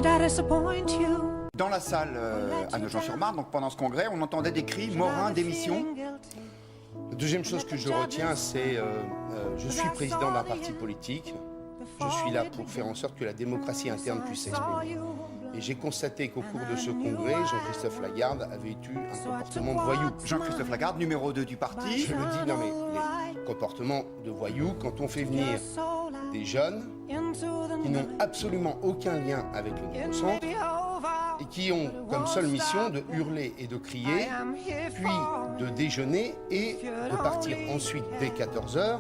Dans la salle à Nogent-sur-Marne, donc pendant ce congrès, on entendait des cris « Morin, démission ». La deuxième chose que je retiens, c'est je suis président d'un parti politique. Je suis là pour faire en sorte que la démocratie interne puisse s'exprimer. Et j'ai constaté qu'au cours de ce congrès, Jean-Christophe Lagarde avait eu un comportement de voyou. Jean-Christophe Lagarde, numéro 2 du parti. Je le dis, non mais les comportements de voyou, quand on fait venir des jeunes qui n'ont absolument aucun lien avec le nouveau centre et qui ont comme seule mission de hurler et de crier, puis de déjeuner et de partir ensuite dès 14 h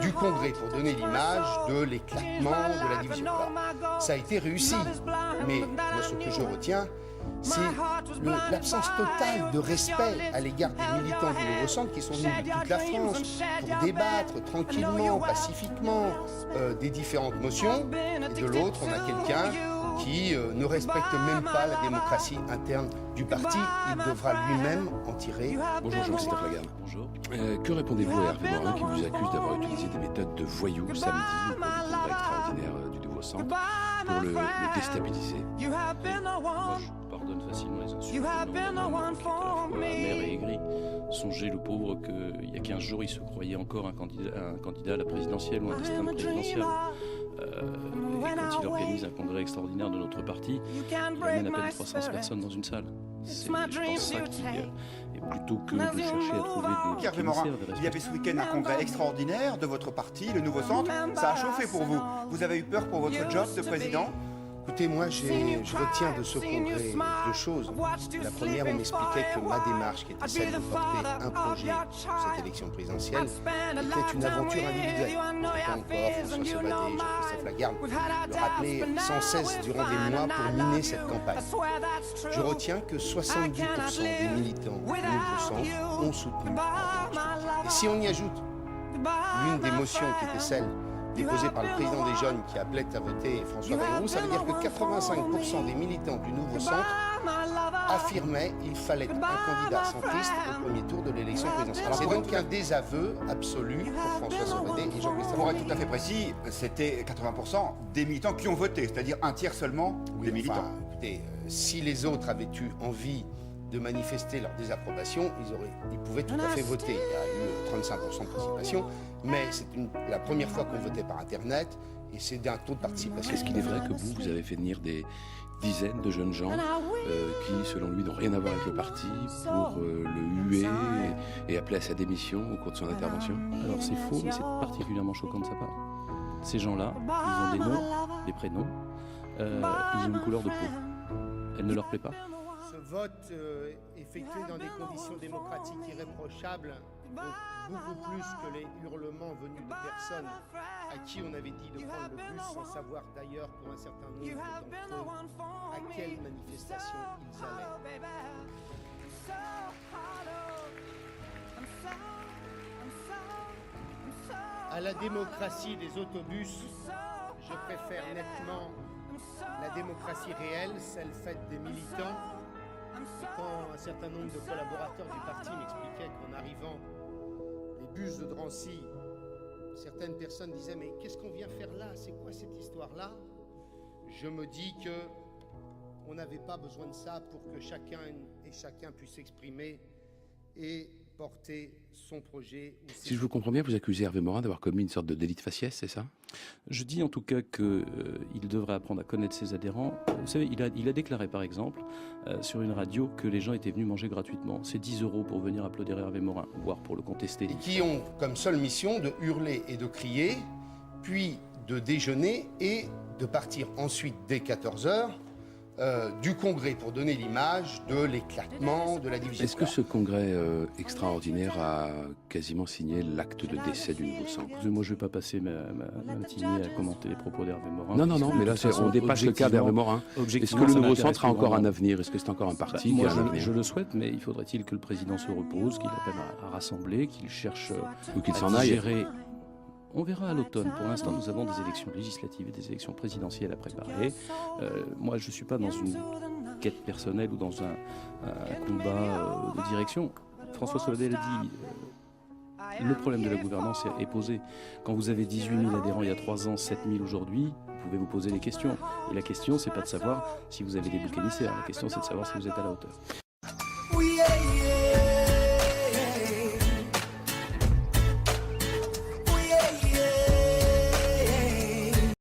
du congrès pour donner l'image de l'éclatement, de la division. Alors, ça a été réussi, mais moi, ce que je retiens, c'est l'absence totale de respect à l'égard des militants du Nouveau Centre qui sont venus de toute la France pour débattre tranquillement, pacifiquement des différentes motions. Et de l'autre, on a quelqu'un qui ne respecte même pas la démocratie interne du parti. Il devra lui-même en tirer. Bonjour Jean-Christophe Lagarde. Bonjour. Que répondez-vous à Hervé Morin qui vous accuse d'avoir utilisé des méthodes de voyous samedi au cours du congrès extraordinaire du Nouveau Centre pour le déstabiliser? Moi, je pardonne facilement les insultes. Amer et aigri. Songez le pauvre qu'il y a 15 jours, il se croyait encore un candidat à la présidentielle ou un destin présidentiel. Et quand il organise un congrès extraordinaire de notre parti, il amène à peine 300 personnes dans une salle. C'est, je pense, ça qui est plutôt que de chercher à trouver des Hervé Morin, il y avait ce week-end un congrès extraordinaire de votre parti, le Nouveau Centre. Ça a chauffé pour vous. Vous avez eu peur pour votre job de président? Écoutez, moi, je retiens de ce congrès deux choses. La première, on m'expliquait que ma démarche, qui était celle de porter un projet pour cette élection présidentielle, était une aventure individuelle. Pas encore François Sauvadet, Jean-Christophe Lagarde le rappelaient sans cesse durant des mois pour miner cette campagne. Je retiens que 70% des militants du Nouveau Centre ont soutenu ma démarche. Et si on y ajoute l'une des motions qui était celle déposé par le président des Jeunes qui appelait à voter François Bayrou, ça veut dire que 85% des militants du Nouveau Centre affirmaient qu'il fallait un candidat centriste au premier tour de l'élection présidentielle. C'est donc un désaveu absolu pour François Sauvadet et Jean-Christophe. Pour être tout à fait précis, c'était 80% des militants qui ont voté, c'est-à-dire un tiers seulement des militants. Écoutez, si les autres avaient eu envie de manifester leur désapprobation, ils pouvaient tout à fait voter. Il y a eu 35% de participation, mais c'est la première fois qu'on votait par Internet et c'est d'un taux de participation. Est-ce qu'il est vrai que vous avez fait venir des dizaines de jeunes gens qui, selon lui, n'ont rien à voir avec le parti pour le huer et appeler à sa démission au cours de son intervention? Alors c'est faux, mais c'est particulièrement choquant de sa part. Ces gens-là, ils ont des noms, des prénoms, ils ont une couleur de peau. Elle ne leur plaît pas. Ce vote effectué dans des conditions démocratiques irréprochables vaut beaucoup plus que les hurlements venus de personnes à qui on avait dit de prendre le bus sans savoir d'ailleurs pour un certain nombre d'entre eux à quelle manifestation ils allaient. À la démocratie des autobus, je préfère nettement la démocratie réelle, celle faite des militants. Et quand un certain nombre de collaborateurs du parti m'expliquaient qu'en arrivant les bus de Drancy, certaines personnes disaient « Mais qu'est-ce qu'on vient faire là? C'est quoi cette histoire-là » Je me dis que on n'avait pas besoin de ça pour que chacun puisse s'exprimer et porter son projet. Si je vous comprends bien, vous accusez Hervé Morin d'avoir commis une sorte de délit de faciès, c'est ça? Je dis en tout cas qu'il devrait apprendre à connaître ses adhérents. Vous savez, il a déclaré par exemple sur une radio que les gens étaient venus manger gratuitement. C'est 10 € pour venir applaudir Hervé Morin, voire pour le contester. Et qui ont comme seule mission de hurler et de crier, puis de déjeuner et de partir ensuite dès 14 h du congrès pour donner l'image de l'éclatement, de la division. Est-ce que ce congrès extraordinaire a quasiment signé l'acte de décès du Nouveau Centre? Moi, je ne vais pas passer ma matinée à commenter les propos d'Hervé Morin. Non, mais là, on dépasse le cas d'Hervé Morin. Est-ce que le Nouveau Centre a encore un avenir? Est-ce que c'est encore un parti qui a un avenir? Je le souhaite, mais il faudrait-il que le président se repose, qu'il appelle à rassembler, qu'il cherche ou qu'il à s'en aille. Digérer. On verra à l'automne. Pour l'instant, nous avons des élections législatives et des élections présidentielles à préparer. Moi, je ne suis pas dans une quête personnelle ou dans un combat de direction. François Sauvadet l'a dit, le problème de la gouvernance est posé. Quand vous avez 18 000 adhérents il y a 3 ans, 7 000 aujourd'hui, vous pouvez vous poser les questions. Et la question, c'est pas de savoir si vous avez des boucs émissaires. La question, c'est de savoir si vous êtes à la hauteur.